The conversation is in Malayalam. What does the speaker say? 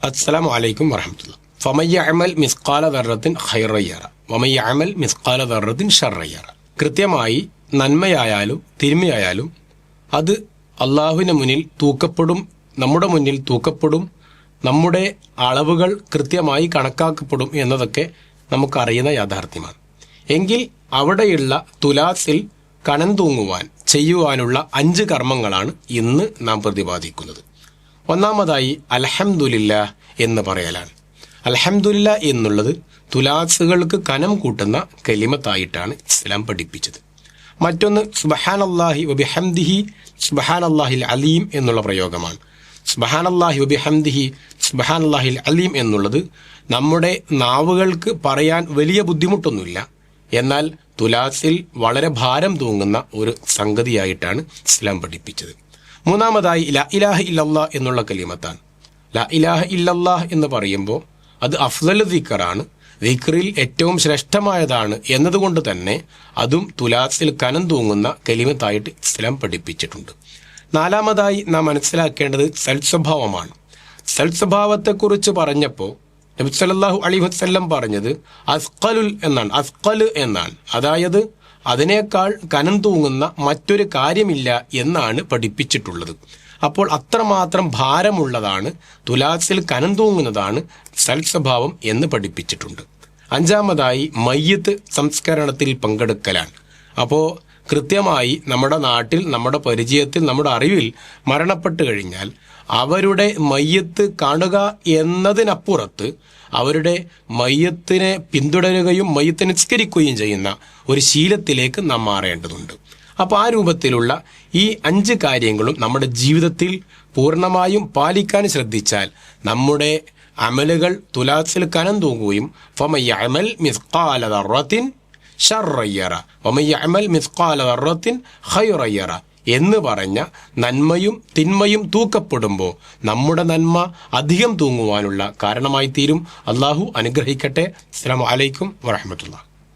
അസ്സലാമു അലൈക്കും വറഹ്മത്തുള്ളാഹി. ഫമയ്യഅമൽ മിസ്ഖാല ദർറത്തിൻ ഖൈറൻ യറ വമയ്യഅമൽ മിസ്ഖാല ദർറത്തിൻ ശർറൻ യറ. കൃത്യമായി നന്മയായാലും തിന്മയായാലും അത് അള്ളാഹുവിന് മുന്നിൽ തൂക്കപ്പെടും, നമ്മുടെ മുന്നിൽ തൂക്കപ്പെടും, നമ്മുടെ അളവുകൾ കൃത്യമായി കണക്കാക്കപ്പെടും എന്നതൊക്കെ നമുക്കറിയുന്ന യാഥാർത്ഥ്യമാണ്. എങ്കിൽ അവിടെയുള്ള തുലാസിൽ കനം തൂങ്ങുവാൻ ചെയ്യുവാനുള്ള 5 കർമ്മങ്ങളാണ് ഇന്ന് നാം പ്രതിപാദിക്കുന്നത്. ഒന്നാമതായി അൽഹംദുലില്ലാ എന്ന് പറയലാണ്. അൽഹംദുലില്ലാ എന്നുള്ളത് തുലാസുകൾക്ക് കനം കൂട്ടുന്ന കലിമത്തായിട്ടാണ് ഇസ്ലാം പഠിപ്പിച്ചത്. മറ്റൊന്ന് സുബ്ഹാനല്ലാഹി വബിഹംദിഹി സുബ്ഹാനല്ലാഹിൽ അലീം എന്നുള്ള പ്രയോഗമാണ്. സുബ്ഹാനല്ലാഹി വബിഹംദിഹി സുബ്ഹാനല്ലാഹിൽ അലീം എന്നുള്ളത് നമ്മുടെ നാവുകൾക്ക് പറയാൻ വലിയ ബുദ്ധിമുട്ടൊന്നുമില്ല, എന്നാൽ തുലാസിൽ വളരെ ഭാരം തൂങ്ങുന്ന ഒരു സംഗതിയായിട്ടാണ് ഇസ്ലാം പഠിപ്പിച്ചത്. മൂന്നാമതായി ലാ ഇലാഹ ഇല്ലല്ലാഹ് എന്നുള്ള കലിമത്താണ്. ലാ ഇലാഹ ഇല്ലല്ലാഹ് എന്ന് പറയുമ്പോൾ അത് അഫ്ളൽ ദിക്റാണ്, ദിക്റിൽ ഏറ്റവും ശ്രേഷ്ഠമായതാണ് എന്നതുകൊണ്ട് തന്നെ അതും തുലാസിൽ കനം തൂങ്ങുന്ന കലിമത്തായിട്ട് ഇസ്ലാം പഠിപ്പിച്ചിട്ടുണ്ട്. നാലാമതായി നാം മനസ്സിലാക്കേണ്ടത് സൽസ്വഭാവമാണ്. സൽസ്വഭാവത്തെക്കുറിച്ച് പറഞ്ഞപ്പോൾ നബി സല്ലല്ലാഹു അലൈഹി വസല്ലം പറഞ്ഞത് അസ്ഖലുൽ എന്നാണ്, അസ്ഖൽ എന്നാണ്. അതായത് അതിനേക്കാൾ കനം തൂങ്ങുന്ന മറ്റൊരു കാര്യമില്ല എന്നാണ് പഠിപ്പിച്ചിട്ടുള്ളത്. അപ്പോൾ അത്രമാത്രം ഭാരമുള്ളതാണ്, തുലാസിൽ കനം തൂങ്ങുന്നതാണ് സൽസ്വഭാവം എന്ന് പഠിപ്പിച്ചിട്ടുണ്ട്. അഞ്ചാമതായി മയ്യിത്ത് സംസ്കരണത്തിൽ പങ്കെടുക്കലാണ്. അപ്പോൾ കൃത്യമായി നമ്മുടെ നാട്ടിൽ, നമ്മുടെ പരിചയത്തിൽ, നമ്മുടെ അറിവിൽ മരണപ്പെട്ടു കഴിഞ്ഞാൽ അവരുടെ മയ്യിത്ത് കാണുക എന്നതിനപ്പുറത്ത് അവരുടെ മയ്യത്തിനെ പിന്തുടരുകയും മയ്യത്തിനെ നിസ്കരിക്കുകയും ചെയ്യുന്ന ഒരു ശീലത്തിലേക്ക് നാം മാറേണ്ടതുണ്ട്. അപ്പോൾ ആ രൂപത്തിലുള്ള ഈ 5 കാര്യങ്ങളും നമ്മുടെ ജീവിതത്തിൽ പൂർണ്ണമായും പാലിക്കാൻ ശ്രദ്ധിച്ചാൽ നമ്മുടെ അമലുകൾ തുലാസിൽ കനം തൂങ്ങുകയും ഫമയ്യഅമൽ മിസ്ഖാല ദർറത്തിൻ ശർറൻ യറ വമയ്യഅമൽ മിസ്ഖാല ദർറത്തിൻ ഖൈറൻ യറ എന്ന് പറഞ്ഞ നന്മയും തിന്മയും തൂക്കപ്പെടുമ്പോൾ നമ്മുടെ നന്മ അധികം തൂങ്ങുവാനുള്ള കാരണമായി തീരും. അള്ളാഹു അനുഗ്രഹിക്കട്ടെ. അസ്സലാമു അലൈക്കും വറഹ്മത്തുള്ളാഹി.